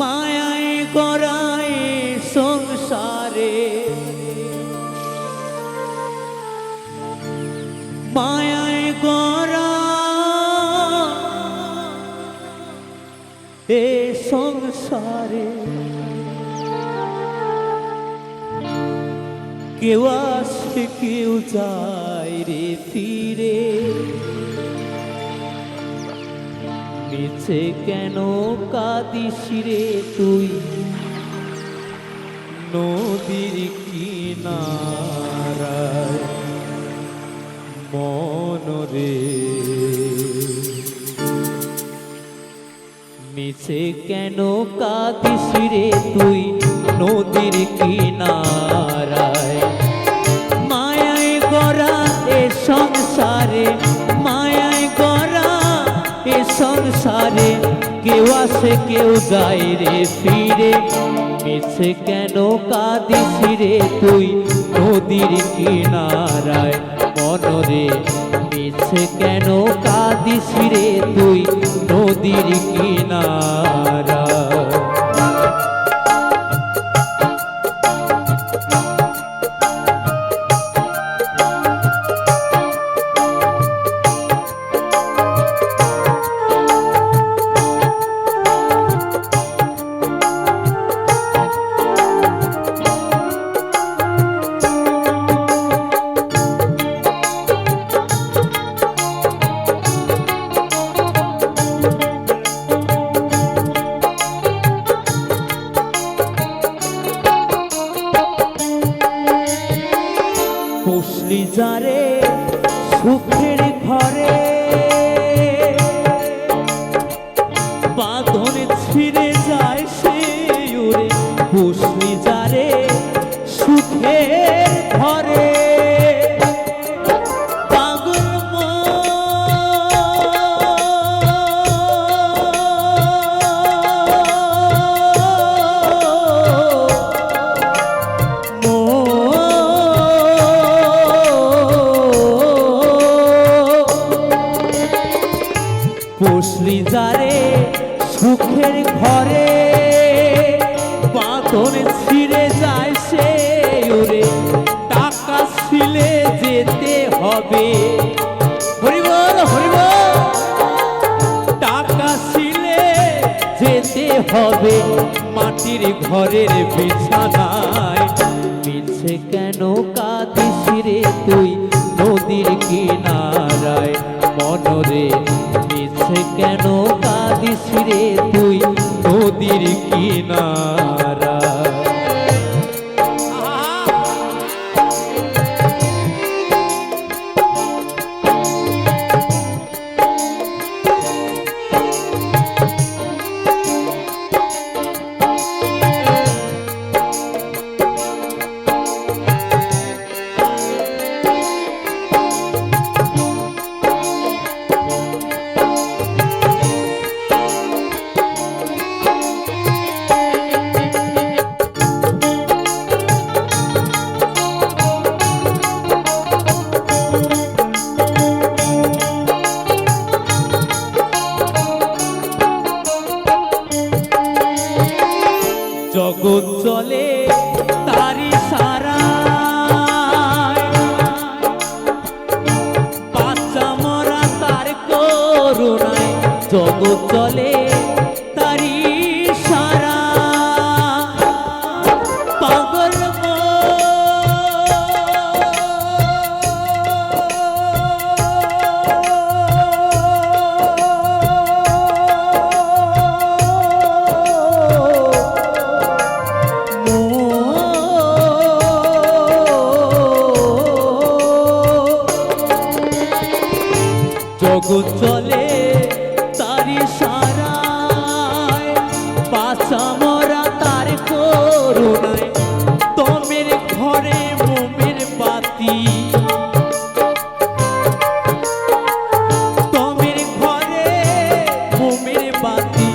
মায়ায় গড়ায় সংসারে, মায়ায় গড়া এ সংসারে কেউ আসে কেউ যায় রে ফিরে, মিছে কেন কাঁদিস রে তুই নদীর কিনারায় মন রে, মিছে কেন কাঁদিস রে তুই নদীর কিনারায়, মায়ায় গড়া এ সংসারে, মায়ায় গড়া এ সংসারে কেউ আসে কেউ যায় রে ফিরে, মিছে কেন কাঁদিস রে তুই নদীর কিনারায় মন রে, মিছে কেন কাঁদিস রে তুই নদীর কিনারায়। পুষলি যারে সুখের ঘরে, বাঁধন ছিঁড়ে যায় সে উড়ে, পুষলি যারে সুখের ঘরে, পাগল পুষলি যারে সুখের ঘরে, বাঁধন ছিঁড়ে যায় সে উড়ে, টাকা ছিলে যেতে হবে, হরিবল হরিবল, টাকা ছিলে যেতে হবে মাটির ঘরের বিছানায়, মিছে কেন কাঁদিস রে তুই নদীর কিনারায় মন রে, মিছে কেন কাঁদিস রে তুই নদীর কিনারায়। জগৎ চলে তারি সারা, বাচ্চা মরা তার করুণায়, জগৎ চলে তারি সারা, পাগল মন বাঁচা মরা তার করুণায় তোমের ঘরে মোমের বাতি তোমের ঘরে মোমের বাতি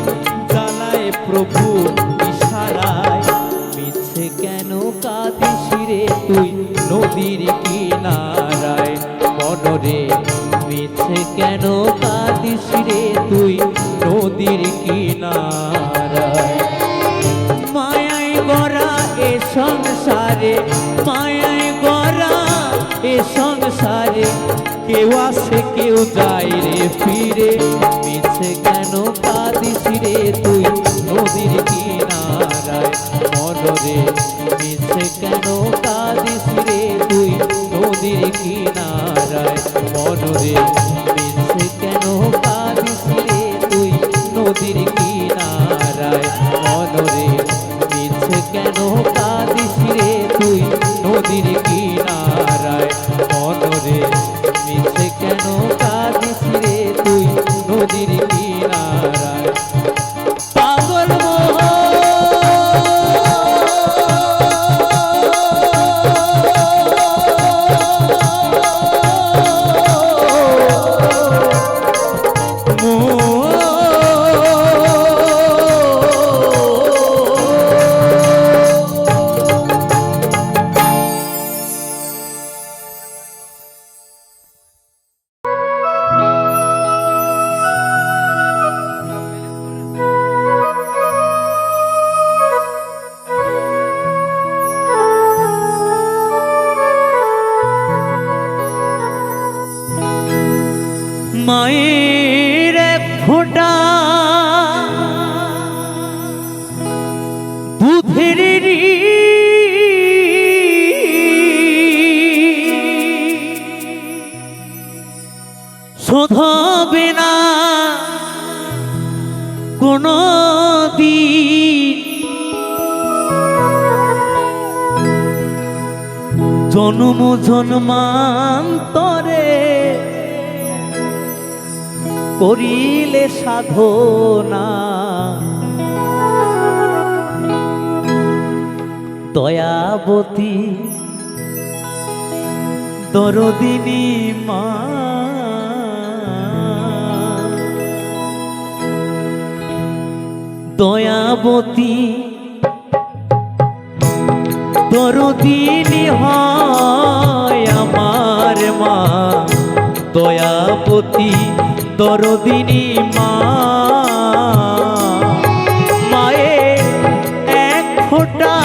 জ্বালায় প্রভু ইশারায় মিছে কেন কাঁদিস রে তুই নদীর কিনারায় মনরে মিছে কেন কাঁদিস রে তুই নদীর কিনারায় মায়ায় গড়া এ সংসারে মায়ায় গড়া এ সংসারে কেউ আসে কেউ যায় রে ফিরে মিছে কেন কাঁদিস রে তুই নদীর কিনারায় মনরে মিছে কেন কাঁদিস রে তুই নদীর কিনারায় মনরে মিছে কেন কাঁদিস রে তুই নদীর কিনারায় মনরে মিছে কেন কাঁদিস রে তুই নদীর কিনারায় মনরে মিছে কেন কাঁদিস রে তুই নদীর কিনারায় পাগল মায়ের এক ফোঁটা দুধের শোধ হবে না কোনো দিন জন্ম জন্মান্তরে করিলে সাধনা দয়াবতী দরদিনী মা দয়াবতী দরদিনী হয় আমার মা দয়াবতী দরদিনী মা মায়ের এক ফোঁটা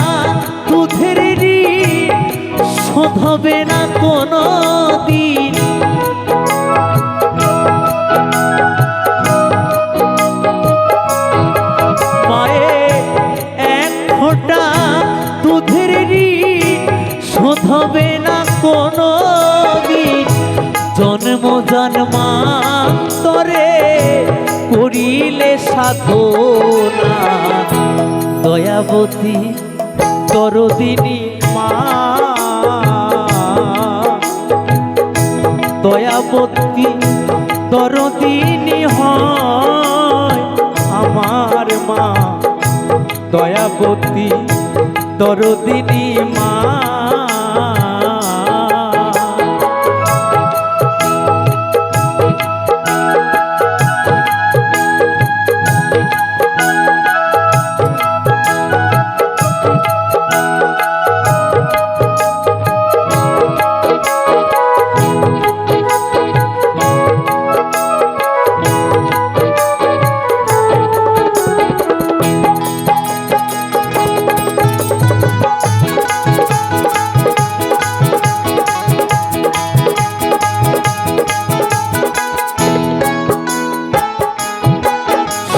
দুধের ঋণ শোধ হবে না কোনো দিন মায়ের এক ফোঁটা দুধের ঋণ শোধ হবে না কোনো দিন জন্ম জন্মান্তরে করিলে সাধনা দয়াবতী দরদিনী মা দয়াবতী দরদিনী হয় আমার মা দয়াবতী দরদিনী মা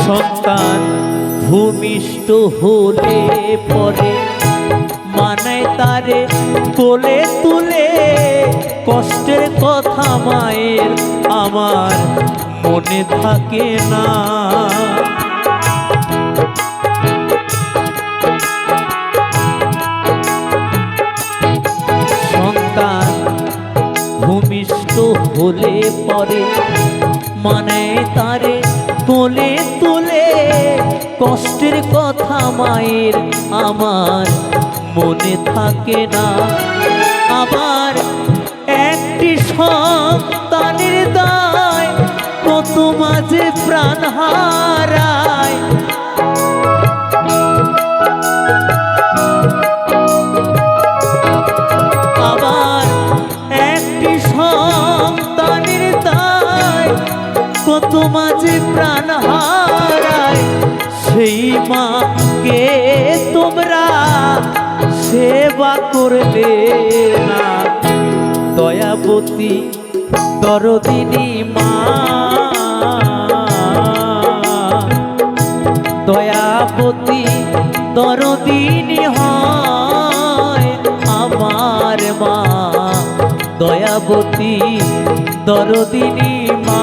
সন্তান ভূমিষ্ঠ হলে পরে মানায় তারে কোলে তুলে কষ্টের কথা মায়ের আমার মনে থাকে না সন্তান ভূমিষ্ঠ হলে পরে মানে তারে কোলে তুলে কষ্টের কথা কথা মায়ের আমার মনে থাকে না। আমার একটি সন্তানের দায় কত মাঝে প্রাণ হারায়। আমার একটি সন্তানের দায় কত মাঝে প্রাণ হারায়। সেই মাকে তোমরা সেবা করলে না। দয়াবতী দরদিনী মা, দয়াবতী দরদিনী হয় আমার মা। দয়াবতী দরদিনী মা।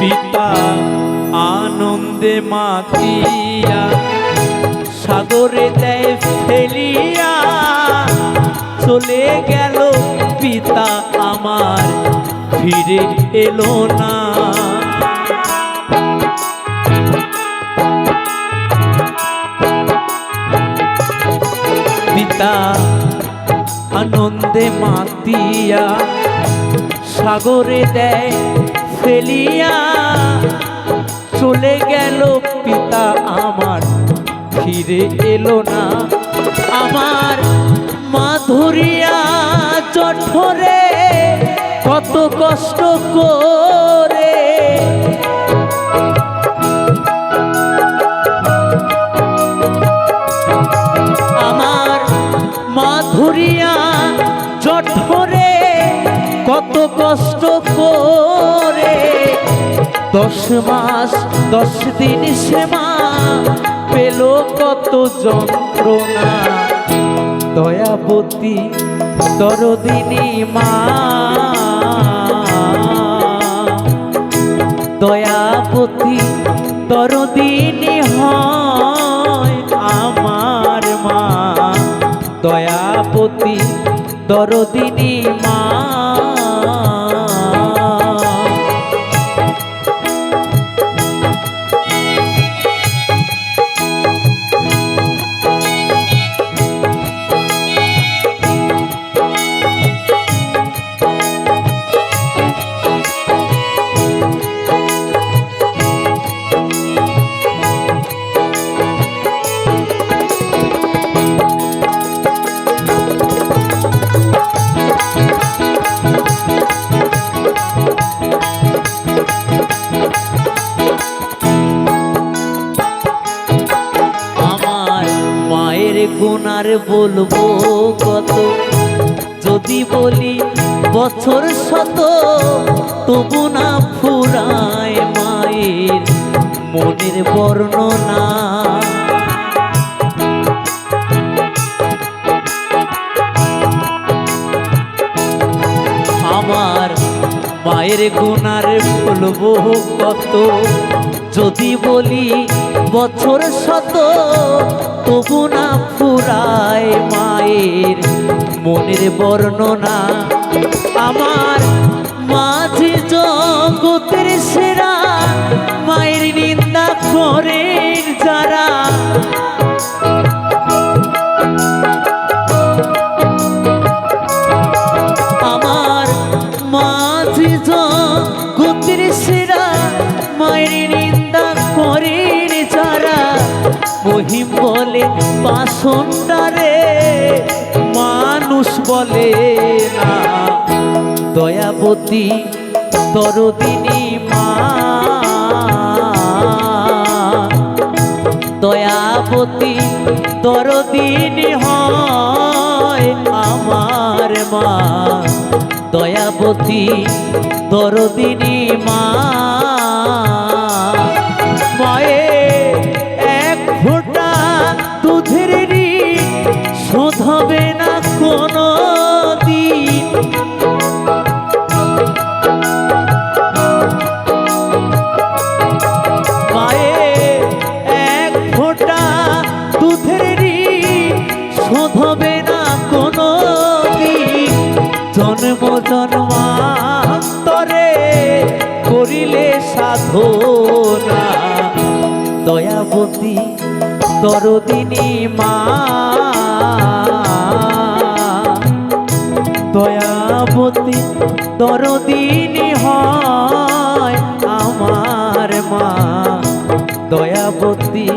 পিতা আনন্দে মাতিয়া সাগরে দেয় ফেলিয়া, চলে গেল পিতা আমার ফিরে এলো না। পিতা আনন্দে মাতিয়া সাগরে দেয় ফেলিয়া, চলে গেল পিতা আমার ফিরে এলো না। আমার মা ধরিয়া জঠরে কত কষ্ট করে, আমার মা ধরিয়া জঠরে কত কষ্ট করে 10 মাস 10 দিন সে মা পেল কত যন্ত্রণা। দয়াবতী দরদিনী মা, দয়াবতী দরদিনী হয় আমার মা। দয়াবতী দরদিনী মা। গুনার বলবো কত, যদি বলি বছর শত তবু না ফুরায় মায়ের মনের বর্ণনা। আমার মায়ের গুনার বলবো কত, যদি বলি বছর শত তবু না ফুরায় মায়ের মনের বর্ণনা। আমার মাঝে জগতের সেরা মায়ের নিন্দা করে যারা, আমার মাঝে জগতের সেরা মায়ের নিন্দা করে যারা, মহিম বলে বাসনটারে মানুষ বলে না। দয়াবতী দরদিনী মা, দয়াবতী দরদিনী হয় আমার মা। দয়াবতী দরদিনী মা। মায়ের দুধের ঋণ শোধ হবে না কোনো দিন, জন্ম জন্মান্তরে করিলে সাধনা। দয়াবতী দরদিনী মা, দয়াবতী দরদিনী হয় আমার মা, দয়াবতী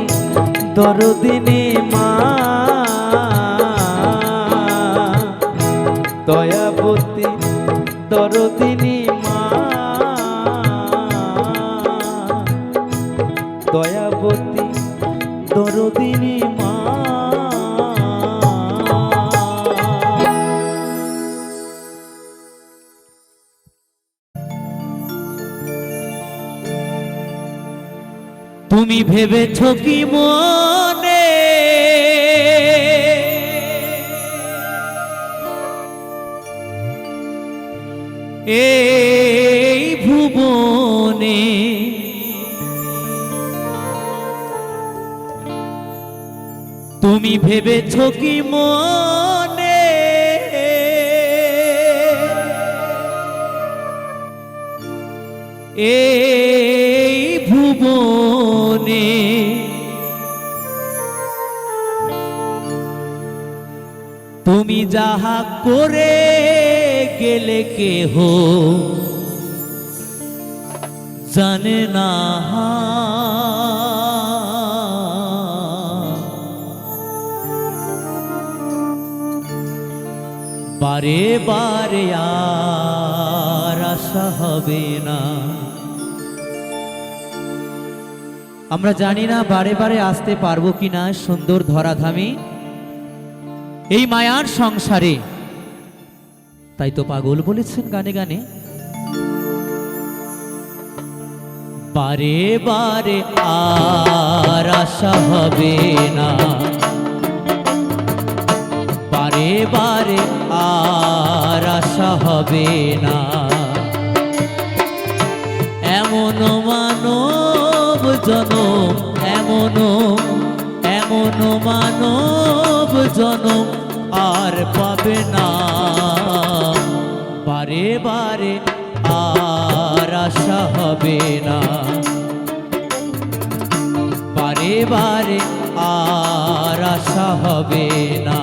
দরদিনী মা, দয়াবতী দরদিনী মা, দয়াবতী দরদিনী মা। তুমি ভেবেছ কি মনে এই ভুবনে তুমি ভেবেছ কি মনে এই ভুবনে তুমি যাহা করে গেলে কেহ জানে না, বারে বারে আর আশা হবে না। আমরা জানি না বারে বারে আসতে পারবো কিনা সুন্দর ধরাধামে এই মায়ার সংসারে, তাই তো পাগল বলেছেন গানে গানে, বারে বারে আর আশা হবে না, বারে বারে আর আশা হবে না। এমন মানব জনম, এমন মানব জনম আর পাবে না, বারে বারে আর আশা হবে না, বারে বারে আর আশা হবে না।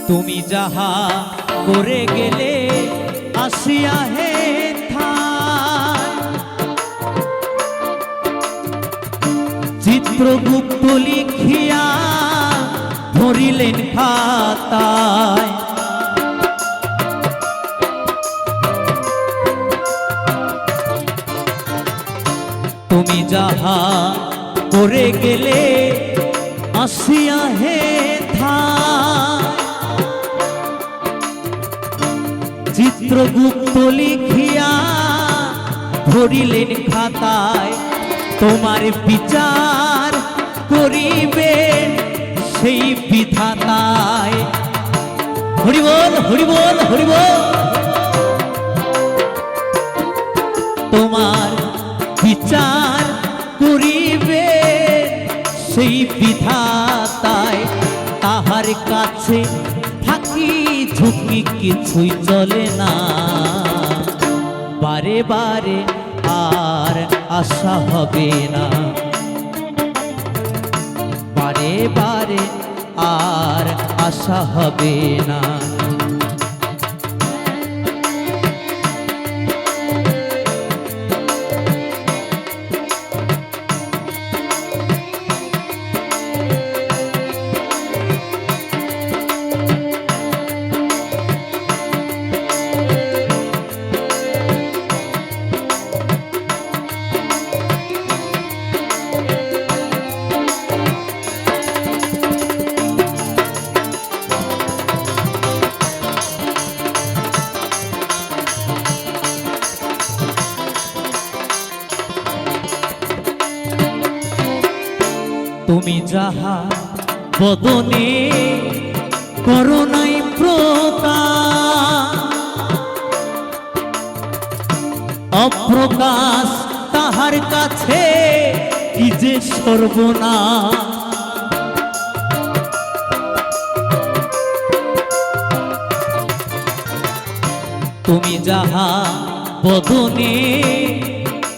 তুমি যাহা করে গেলে আসিয়া হে চিত্রগুপ্ত লিখিয়া ধরিলেন খাতায়, তুমি যাহা করে গেলে আসিয়া হে চিত্রগুপ্ত লিখিয়া ধরিলেন খাতায়, তোমার বিচার করিবেন সেই বিধাতায়। হরি বল হরি বল হরি বল। তোমার বিচার করিবেন সেই বিধাতায়, তাহার কাছে ফাঁকি ঝুঁকি কিছুই চলে না, বারে বারে আর আশা হবে না, বারে বারে আর আশা হবে না। তুমি যাহা বদনে করুণাই প্রকাশ, অপ্রকাশ তাহার কাছে কি যে সর্বনাশ। তুমি যাহা বদনে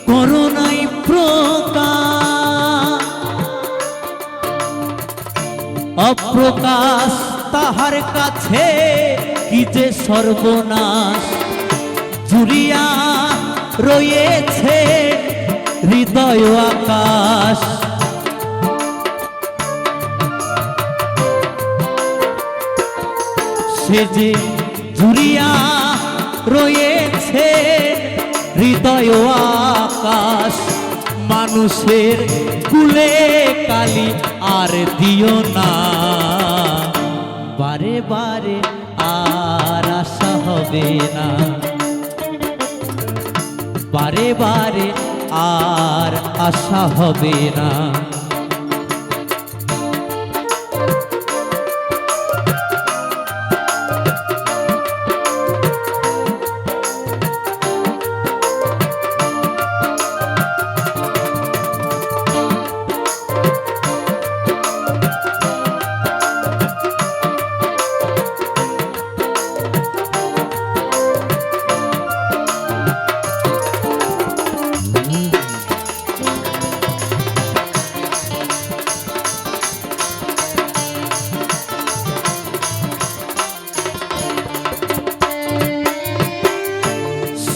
করুণাই প্রকাশ, অপ্রকাশ তাহার কাছে কি যে সর্বনাশ। জুড়িয়া রয়েছে হৃদয় আকাশ, সে যে জুড়িয়া রয়েছে হৃদয় আকাশ। মানুষের কুলে কালি আর দিও না, বারে বারে আর আশা হবে না, বারে বারে আর আশা হবে না।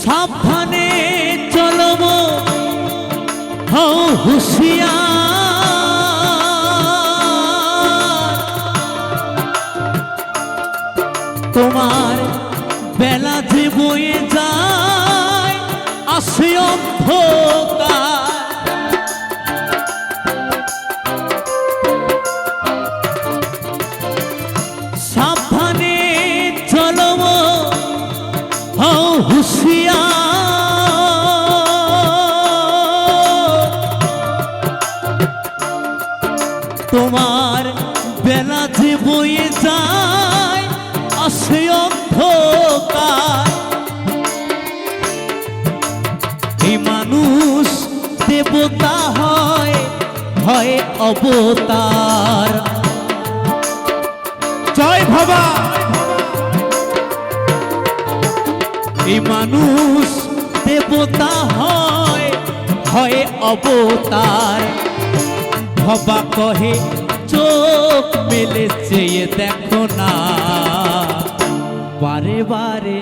সাবধানে চলব হও হুঁশিয়ার, তোমার বেলা যে বয়ে যায় আসে অন্ধকার। সাবধানে চলব হও হুঁশিয়ার, তোমার বেলা যে বয়ে যায় আসে অন্ধকার। এই মানুষ দেবতা হয় হয় অবতার। জয় বাবা। এই মানুষ দেবতা হয় হয় অবতার। ভবা কহে চোখ মেলে চেয়ে দেখো না, বারে বারে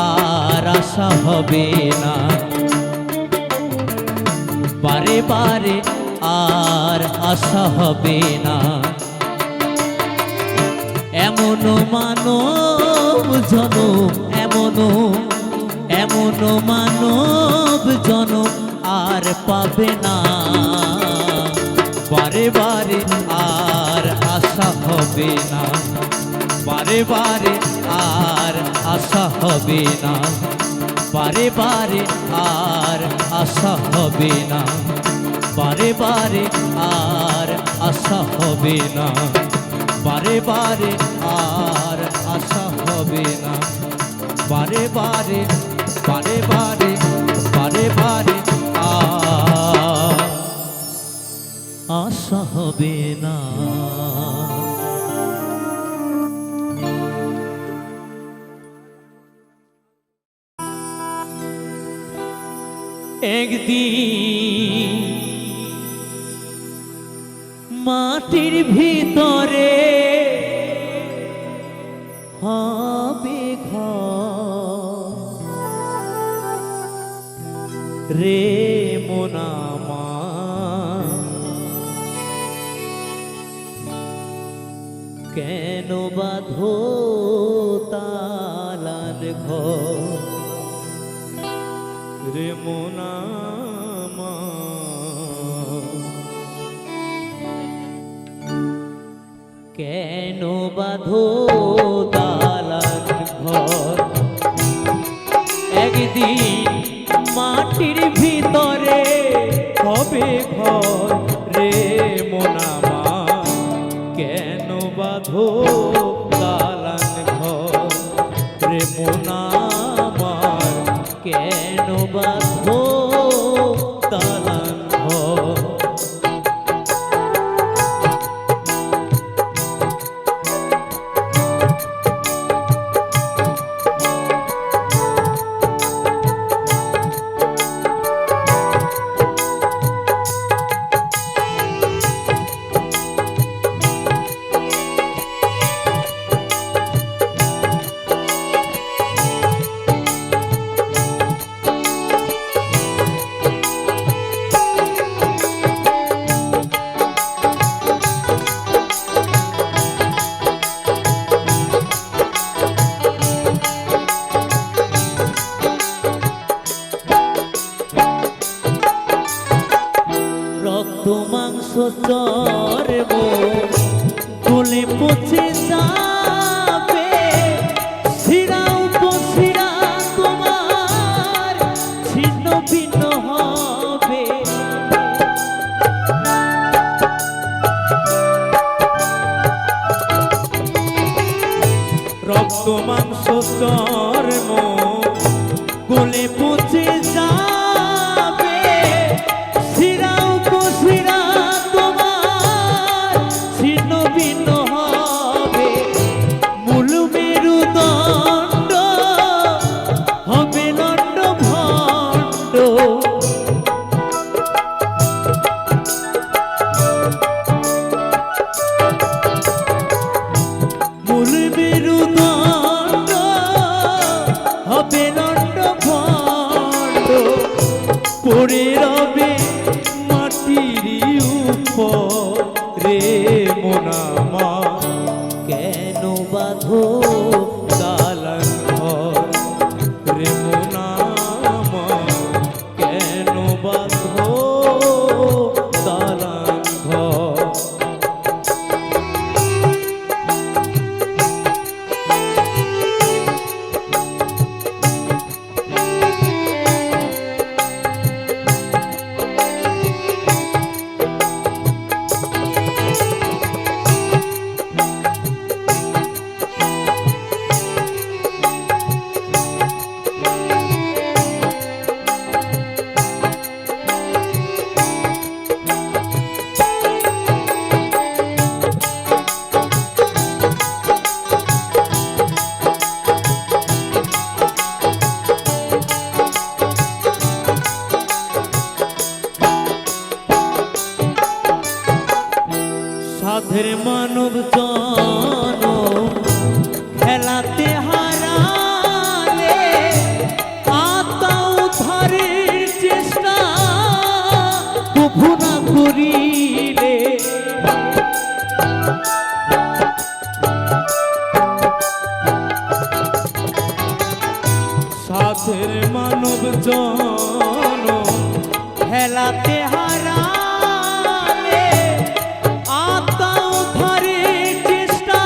আর আশা হবে না, বারে বারে আর আশা হবে না। এমন মানব জনম, এমন মানব জনম আর পাবে না, বারে বারে আর আশা হবে না, বারে বারে আর আশা হবে না, বারে বারে আর আশা হবে না, বারে বারে আর আশা হবে না, বারে বারে আর আশা হবে না, বারে বারে বারে বারে বারে বারে আশা হবে না। একদিন মাটির ভিতরে হবে ঘর রে মোনামা, কেন বাঁধো তালার ঘর রে মোনামা, কেন বাঁধো তালার ঘর। একদিন মাটির ভিতরে হবে ঘর রে মোনামা, বাঁধো দালান ঘর। রক্ত মাংস চর্ম গলে পচে যাবে, শিরা উপশিরা তোমার ছিন্ন ভিন্ন হবে। রক্ত মাংস চর্ম গলে পচে যাবে, শিরা উপশিরা তোমার ছিন্ন ভিন্ন হবে। মূল মেরুদণ্ড হবে লণ্ড ভণ্ড, মূল মেরুদণ্ড হবে লণ্ড ভণ্ড, পড়ে রবে মাটির উপরে। মোনামা কেন বাঁধো দালান ঘর রে, মোনামা কেন বাঁধো দালান ঘর। সাধের মানব জনম খেলাতে হারালে, আত্মা উদ্ধারের চেষ্টা কভু না করিলে। সাধের মানব জনম খেলাতে হারালে, আত্মা উদ্ধারের চেষ্টা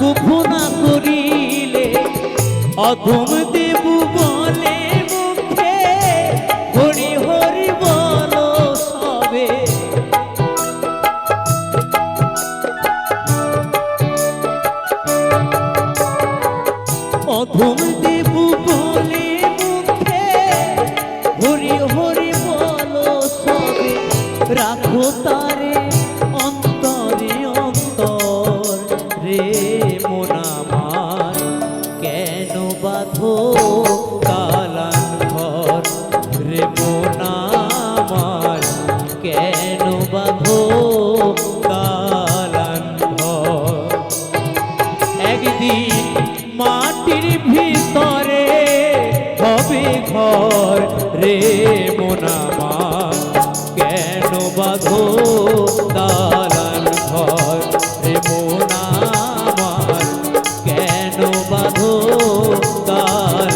কভু না করিলে। অধম দেব বলে মুখে হরি হরি বলো সবে, অধম দেব বলে মুখে হরি হরি বলো সবে। রাখো তারে অন্তরে অন্তর রে, মোনামার কেন বাঁধো দালান ঘর রে, মোনামার কেন বাঁধো দালান ঘর। একদিন মাটির ভিতরে হবে ঘর রে, মোনামার কেন বাঁধো দালান ঘর রে, মোনামার কেন বাঁধো দালান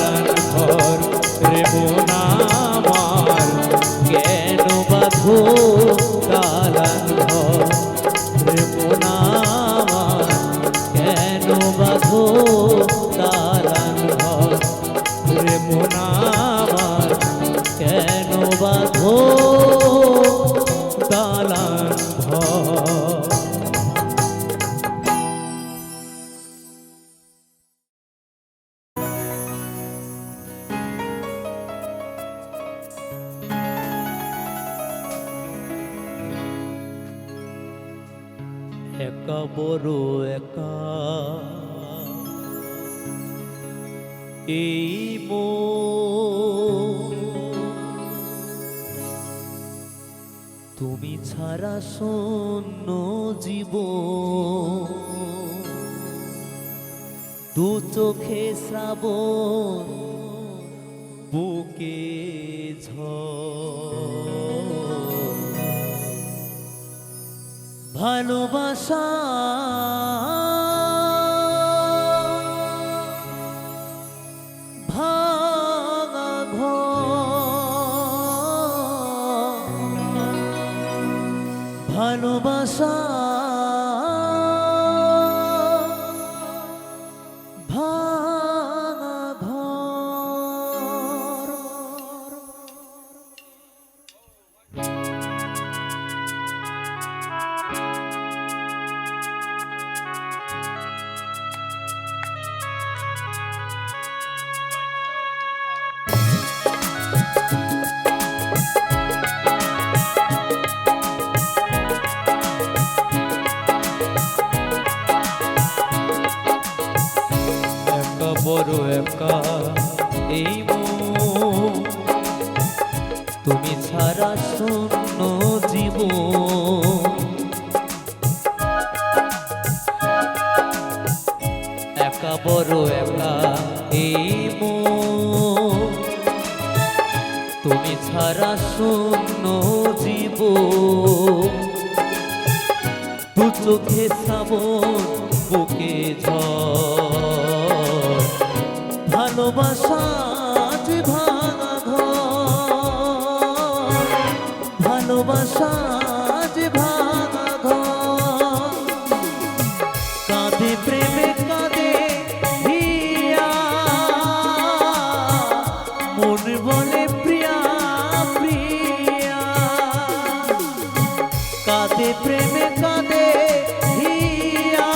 একা বড় একা এই তুমি ছাড়া শূন্য জীবন দু চোখে শ্রাবণ বুকে ঝড় ভালোবাসা ভাঙা ঘর ভালোবাসা ভাঙা ঘর বড় একা এই তুমি ছাড়া শূন্য জীবন একা বড় একা এই তুমি ছাড়া শূন্য জীবন দু চোখে শ্রাবণ বুকে ঝড় ভালোবাসা যে ভাঙা ঘর ভালোবাসা যে ভাঙা ঘর কাঁদে প্রেমে কাঁদে হিয়া মন বলে প্রিয়া প্রিয়া কাঁদে প্রেমে কাঁদে হিয়া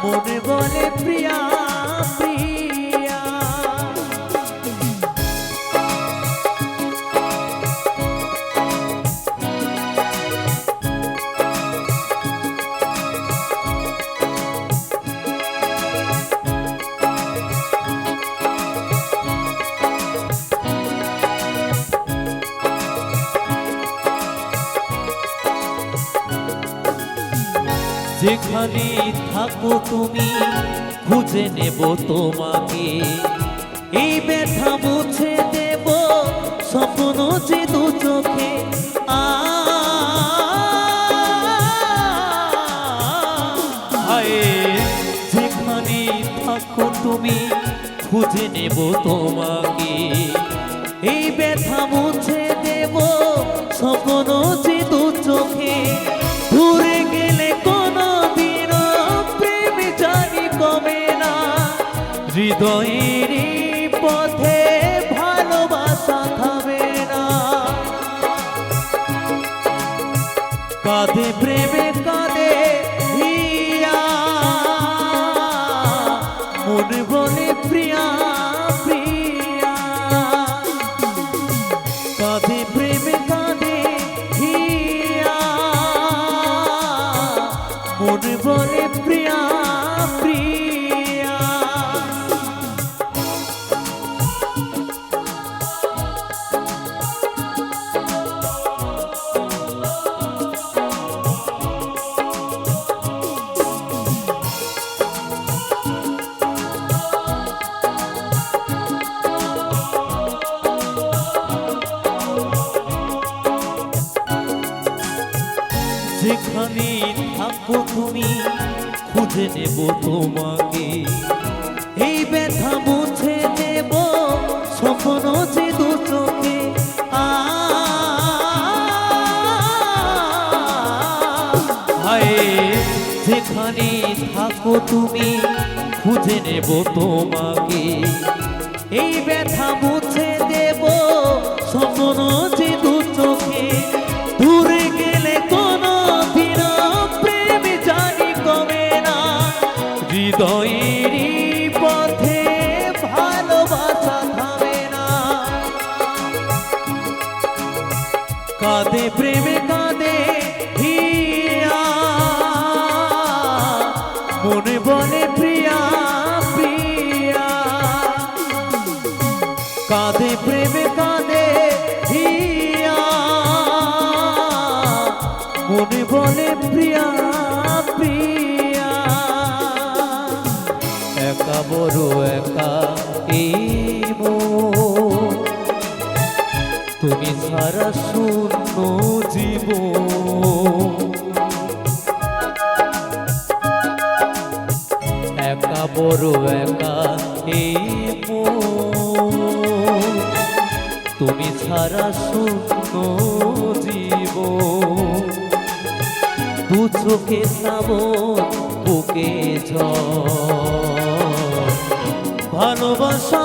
মন বলে প্রিয়া প্রিয়া যেখানে থাকো তুমি খুঁজে নেব তোমাকে এই ব্যথা মুছে দেব স্বপ্ন যে দু চোখে যেখানে থাকো তুমি খুঁজে নেব তোমাকে এই ব্যথা মুছে দেব স্বপ্ন যে দু চোখে ঘুরে গেলে কোনো দিন প্রেম জানি কমে না হৃদয়ের পথে ভালোবাসা থামে না কাঁধে প্রেমে কাঁধে হিয়া মন বলে প্রিয়া প্রিয়া কাঁধে প্রেমে কাঁধে হিয়া মন বলে প্রিয়া প্রিয়া যেখানে থাকো তুমি খুঁজে নেব তোমাকে এই ব্যথা মুছে দেব স্বপ্ন যে দু চোখে যেখানে থাকো তুমি খুঁজে নেব তোমাকে এই ব্যথা মুছে দেব স্বপ্ন যে দু চোখে দূরে গেলে কোনো দিন প্রেম জানি কমে না হৃদয়ের পথে ভালোবাসা থামে না কাঁদে প্রেমে কাঁদে হিয়া মনে বলে প্রিয়া প্রিয়া, কাঁদে প্রেমে কাঁদে হিয়া, মনে বলে প্রিয়া প্রিয়া, একা বড় একা এই মন, তুমি ছাড়া শূন্য জীবন, একা বড় একা এই মন, তুমি ছাড়া শূন্য জীবন, দু চোখে শ্রাবণ বুকে ঝড়, ভালোবাসা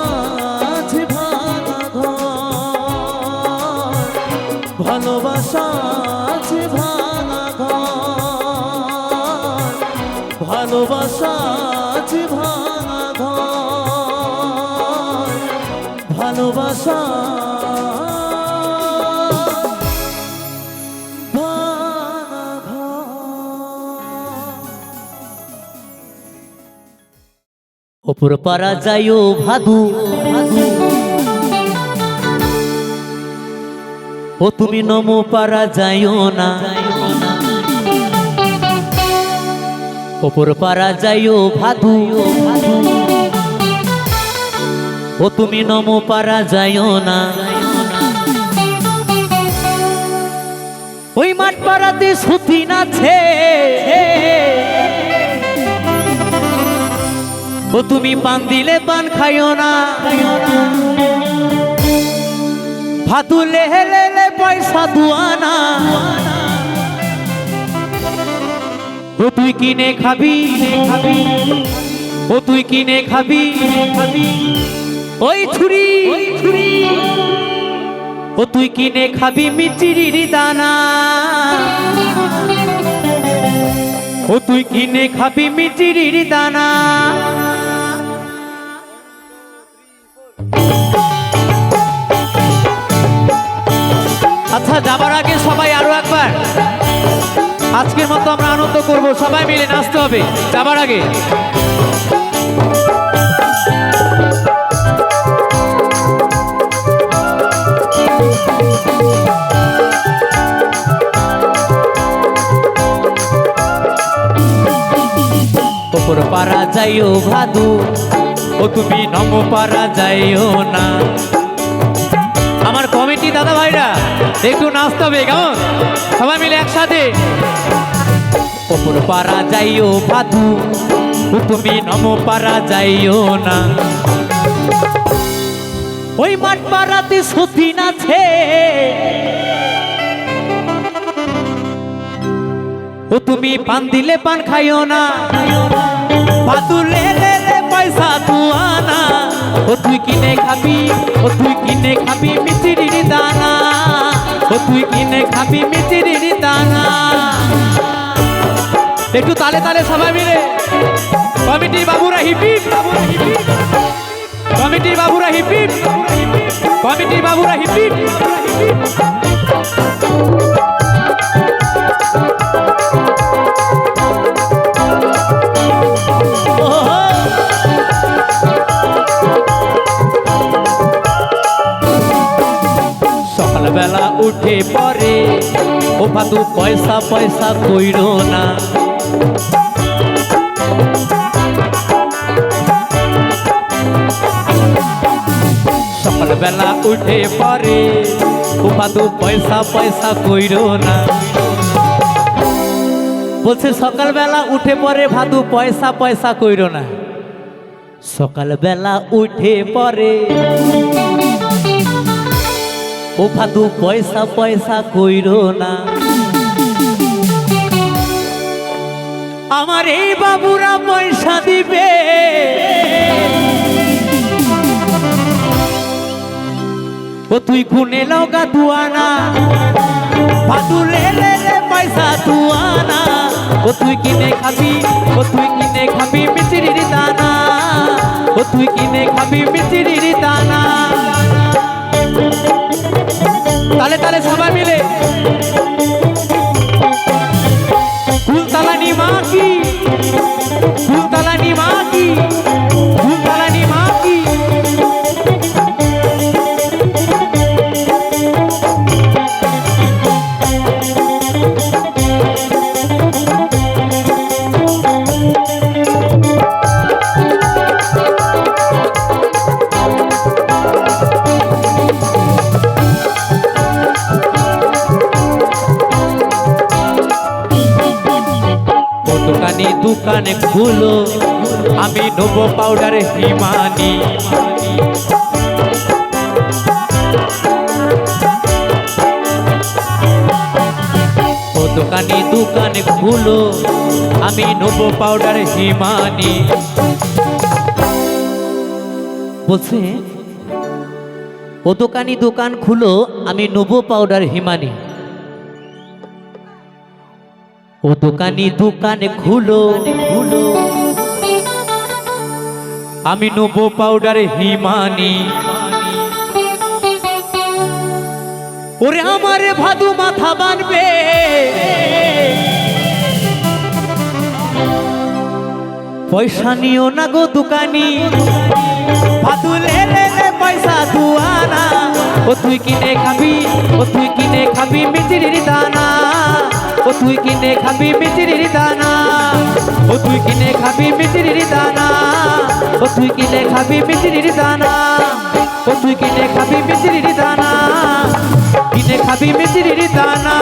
আছে ভাঙা ঘর, ভালোবাসা আছে ভাঙা ঘর, ভালোবাসা আছে ভাঙা ঘর, ভালোবাসা ভাঙা ঘর। ওপর পারা যাইও ভাদু ভাদু, ও তুমি নমো পারা যাইও না, ওপর পারা যাইও ভাদু ভাদু, ও তুমি নমো পারা যাইও না, ওই মাঠ পাড়াতে সুতি নাছে, ও তুমি পান দিলে পান খাইও না, ভাদু লেহে লেলে পয়সা দুয়ানা, ও তুই কিনে খাবি খাবি, ও তুই কিনে খাবি খাবি, ওই ছুরি ছুরি, ও তুই কিনে খাবি মিচিরির দানা, ও তুই কিনে খাবি মিচিরির দানা। আচ্ছা, যাবার আগে সবাই আরো একবার আজকের মতো আমরা আনন্দ করব, সবাই মিলে নাচতে হবে যাবার আগে। ওপর পারা যাইও ভাদু, ও তুমি নম পারা যাইও না। আমার কমিটি দাদা ভাইরা একটু নাচতে হবে, কেমন? সবাই মিলে একসাথে। ওপর পারা যাইও ভাদু, ও তুমি নম পারা যাইও না। ওই মাঠ পাড়াতে সতী নাচে, ও তুমি পান দিলে পান খাইও না। ভাদু লে লে লে পয়সা দুয়ানা, ও তুই কিনে খাবি, ও তুই কিনে খাবি মিচিরির দানা, ও তুই কিনে খাবি মিচিরির দানা। একটু তালে তালে সবাই মিলে। কমিটির বাবুরা হিপি, কমিটির বাবুরা হিপি, কমিটির বাবুরা হিপি। সকালবেলা উঠে পরে ও ভাদু পয়সা পয়সা কইরো না। সকালবেলা উঠে পরে ও ভাদু পয়সা পয়সা কইরো না। বলছে সকালবেলা উঠে পরে ভাদু পয়সা পয়সা কইরো না। সকালবেলা উঠে পরে ও ভাদু পয়সা পয়সা কইরো না। আমার এই বাবুরা পয়সা দিবে, ও তুই খুনে লগা দুয়ানা। ভাদু লে লে লে পয়সা দুয়ানা, ও তুই কিনে খাবি, ও তুই কিনে খাবি মিচিরির দানা, ও তুই কিনে খাবি মিচিরির দানা। তালে তালে সবাই মিলে। ফুলতলা নিমাকি, ফুলতলা ঝুলতালানি মা কি, ঝুলতালানি মা কি। দোকানি দোকানে খুলো আমি নেবো পাউডার হিমানি। ও দোকানি দোকানে খুলো আমি নেবো পাউডার হিমানি। বলছে ও দোকানি দোকান খুলো আমি নেবো পাউডার হিমানি। ও দোকানি দোকানে খুলো খুলো আমি নেবো পাউডার হিমানি। ওরে আমারে ভাদু মাথা বানবে, পয়সা নিও না গো দোকানি, ভাদু লে লে লে পয়সা দুয়ানা। ও তুই কিনে খাবি, ও তুই কিনে খাবি মিচিরির দানা। ও তুই কিনে খাবি মিচিরির দানা, ও তুই কিনে খাবি মিচিরির দানা। ও তুই কিনে খাবি মিচিরির দানা, ও তুই কিনে খাবি মিচিরির দানা। কিনে খাবি মিচিরির দানা,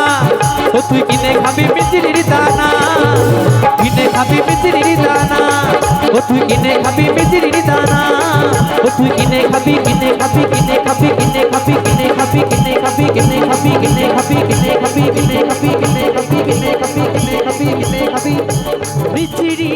ও তুই কিনে খাবি মিচিরির দানা। কিনে খাবি মিচিরির দানা, ও তুই কিনে খাবি মিচিরির দানা। ও তুই কিনে খাবি, কিনে খাবি, কিনে খাবি, কিনে খাবি, কিনে খাবি, কিনে খাবি, কিনে খাবি, কিনে খাবি, কিনে খাবি, কিনে খাবি, কিনে খাবি, কিনে খাবি, কিনে খাবি, কিনে খাবি মিচিরি।